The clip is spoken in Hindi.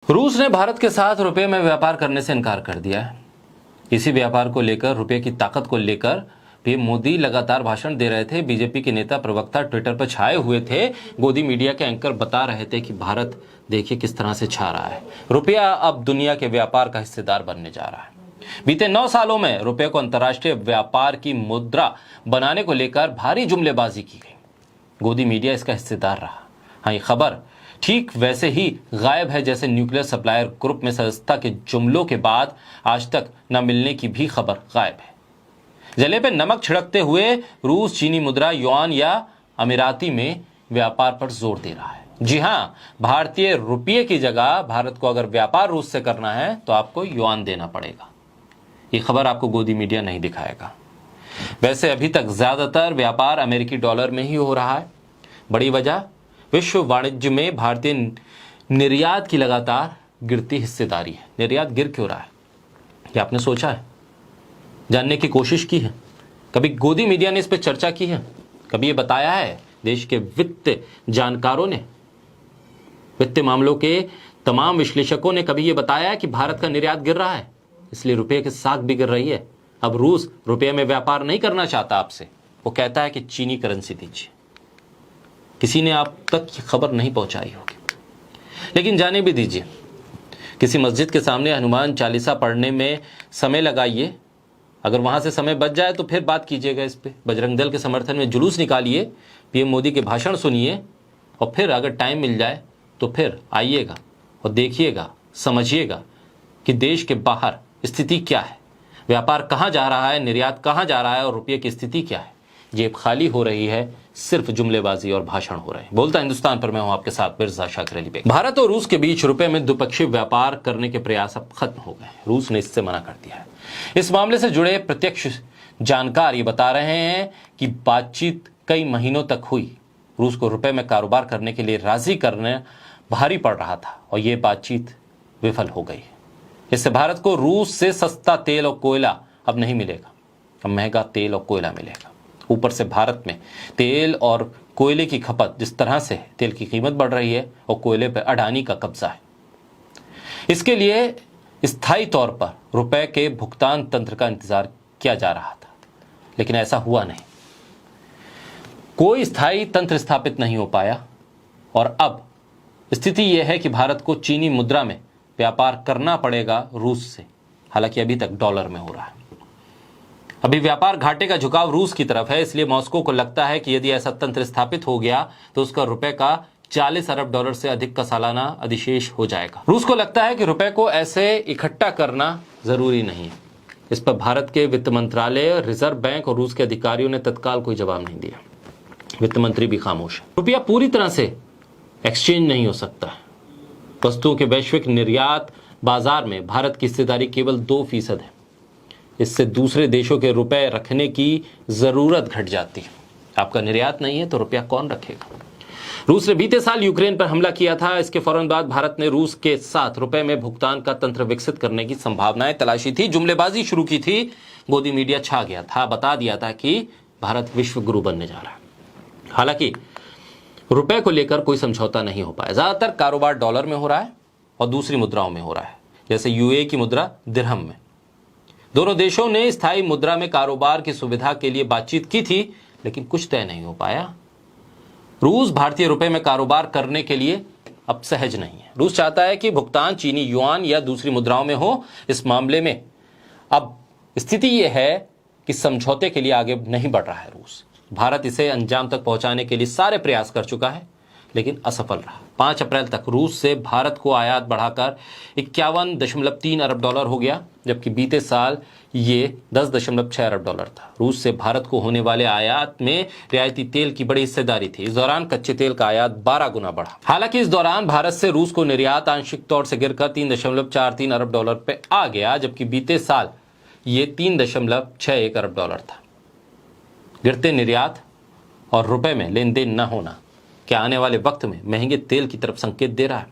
रूस ने भारत के साथ रुपए में व्यापार करने से इनकार कर दिया है। इसी व्यापार को लेकर, रुपए की ताकत को लेकर पीएम मोदी लगातार भाषण दे रहे थे। बीजेपी के नेता प्रवक्ता ट्विटर पर छाए हुए थे। गोदी मीडिया के एंकर बता रहे थे कि भारत देखिए किस तरह से छा रहा है, रुपया अब दुनिया के व्यापार का हिस्सेदार बनने जा रहा है। बीते 9 सालों में रुपये को अंतर्राष्ट्रीय व्यापार की मुद्रा बनाने को लेकर भारी जुमलेबाजी की गई। गोदी मीडिया इसका हिस्सेदार रहा। हाँ, ये खबर ठीक वैसे ही गायब है जैसे न्यूक्लियर सप्लायर ग्रुप में सदस्यता के जुमलों के बाद आज तक न मिलने की भी खबर गायब है। जले पे नमक छिड़कते हुए रूस चीनी मुद्रा युआन या अमीराती में व्यापार पर जोर दे रहा है। जी हां, भारतीय रुपये की जगह भारत को अगर व्यापार रूस से करना है तो आपको युआन देना पड़ेगा। ये खबर आपको गोदी मीडिया नहीं दिखाएगा। वैसे अभी तक ज्यादातर व्यापार अमेरिकी डॉलर में ही हो रहा है। बड़ी वजह विश्व वाणिज्य में भारतीय निर्यात की लगातार गिरती हिस्सेदारी है। निर्यात गिर क्यों रहा है, क्या आपने सोचा है, जानने की कोशिश की है? कभी गोदी मीडिया ने इस पर चर्चा की है? कभी ये बताया है देश के वित्त जानकारों ने, वित्त मामलों के तमाम विश्लेषकों ने कभी ये बताया है कि भारत का निर्यात गिर रहा है, इसलिए रुपये की साख भी गिर रही है? अब रूस रुपये में व्यापार नहीं करना चाहता आपसे, वो कहता है कि चीनी करेंसी दीजिए। किसी ने आप तक ये खबर नहीं पहुंचाई होगी, लेकिन जाने भी दीजिए। किसी मस्जिद के सामने हनुमान चालीसा पढ़ने में समय लगाइए, अगर वहां से समय बच जाए तो फिर बात कीजिएगा इस पे। बजरंग दल के समर्थन में जुलूस निकालिए, पीएम मोदी के भाषण सुनिए, और फिर अगर टाइम मिल जाए तो फिर आइएगा और देखिएगा, समझिएगा कि देश के बाहर स्थिति क्या है, व्यापार कहाँ जा रहा है, निर्यात कहाँ जा रहा है और रुपये की स्थिति क्या है। जेब खाली हो रही है, सिर्फ जुमलेबाजी और भाषण हो रहे हैं। बोलता हिंदुस्तान पर मैं हूं आपके साथ मिर्जा शाकिर अली बेग। भारत और रूस के बीच रुपए में द्विपक्षीय व्यापार करने के प्रयास अब खत्म हो गए। रूस ने इससे मना कर दिया है। इस मामले से जुड़े प्रत्यक्ष जानकार ये बता रहे हैं कि बातचीत कई महीनों तक हुई। रूस को रुपए में कारोबार करने के लिए राजी करने भारी पड़ रहा था और ये बातचीत विफल हो गई। इससे भारत को रूस से सस्ता तेल और कोयला अब नहीं मिलेगा, अब महंगा तेल और कोयला मिलेगा। ऊपर से भारत में तेल और कोयले की खपत जिस तरह से है, तेल की कीमत बढ़ रही है और कोयले पर अडानी का कब्जा है। इसके लिए स्थायी तौर पर रुपए के भुगतान तंत्र का इंतजार किया जा रहा था, लेकिन ऐसा हुआ नहीं। कोई स्थायी तंत्र स्थापित नहीं हो पाया और अब स्थिति यह है कि भारत को चीनी मुद्रा में व्यापार करना पड़ेगा रूस से। हालांकि अभी तक डॉलर में हो रहा है। अभी व्यापार घाटे का झुकाव रूस की तरफ है, इसलिए मॉस्को को लगता है कि यदि ऐसा तंत्र स्थापित हो गया तो उसका रुपए का 40 अरब डॉलर से अधिक का सालाना अधिशेष हो जाएगा। रूस को लगता है कि रुपए को ऐसे इकट्ठा करना जरूरी नहीं है। इस पर भारत के वित्त मंत्रालय, रिजर्व बैंक और रूस के अधिकारियों ने तत्काल कोई जवाब नहीं दिया। वित्त मंत्री भी खामोश है। रुपया पूरी तरह से एक्सचेंज नहीं हो सकता है। वस्तुओं के वैश्विक निर्यात बाजार में भारत की हिस्सेदारी केवल 2% है। इससे दूसरे देशों के रुपए रखने की जरूरत घट जाती है। आपका निर्यात नहीं है तो रुपया कौन रखेगा? रूस ने बीते साल यूक्रेन पर हमला किया था। इसके फौरन बाद भारत ने रूस के साथ रुपए में भुगतान का तंत्र विकसित करने की संभावनाएं तलाशी थी, जुमलेबाजी शुरू की थी। गोदी मीडिया छा गया था, बता दिया था कि भारत विश्व गुरु बनने जा रहा है। हालांकि रुपए को लेकर कोई समझौता नहीं हो पाया। ज्यादातर कारोबार डॉलर में हो रहा है और दूसरी मुद्राओं में हो रहा है, जैसे यूएई की मुद्रा दिरहम में। दोनों देशों ने स्थायी मुद्रा में कारोबार की सुविधा के लिए बातचीत की थी, लेकिन कुछ तय नहीं हो पाया। रूस भारतीय रुपए में कारोबार करने के लिए अब सहज नहीं है। रूस चाहता है कि भुगतान चीनी युआन या दूसरी मुद्राओं में हो। इस मामले में अब स्थिति यह है कि समझौते के लिए आगे नहीं बढ़ रहा है रूस। भारत इसे अंजाम तक पहुंचाने के लिए सारे प्रयास कर चुका है, लेकिन असफल रहा। 5 अप्रैल तक रूस से भारत को आयात बढ़ाकर 51.3 अरब डॉलर हो गया, जबकि बीते साल ये 10.6 अरब डॉलर था। रूस से भारत को होने वाले आयात में रियायती तेल की बड़ी हिस्सेदारी थी। इस दौरान कच्चे तेल का आयात 12 गुना बढ़ा। हालांकि इस दौरान भारत से रूस को निर्यात आंशिक तौर से गिरकर 3.43 अरब डॉलर पे आ गया, जबकि बीते साल ये 3.61 अरब डॉलर था। गिरते निर्यात और रुपए में लेन देन न होना क्या आने वाले वक्त में महंगे तेल की तरफ संकेत दे रहा है?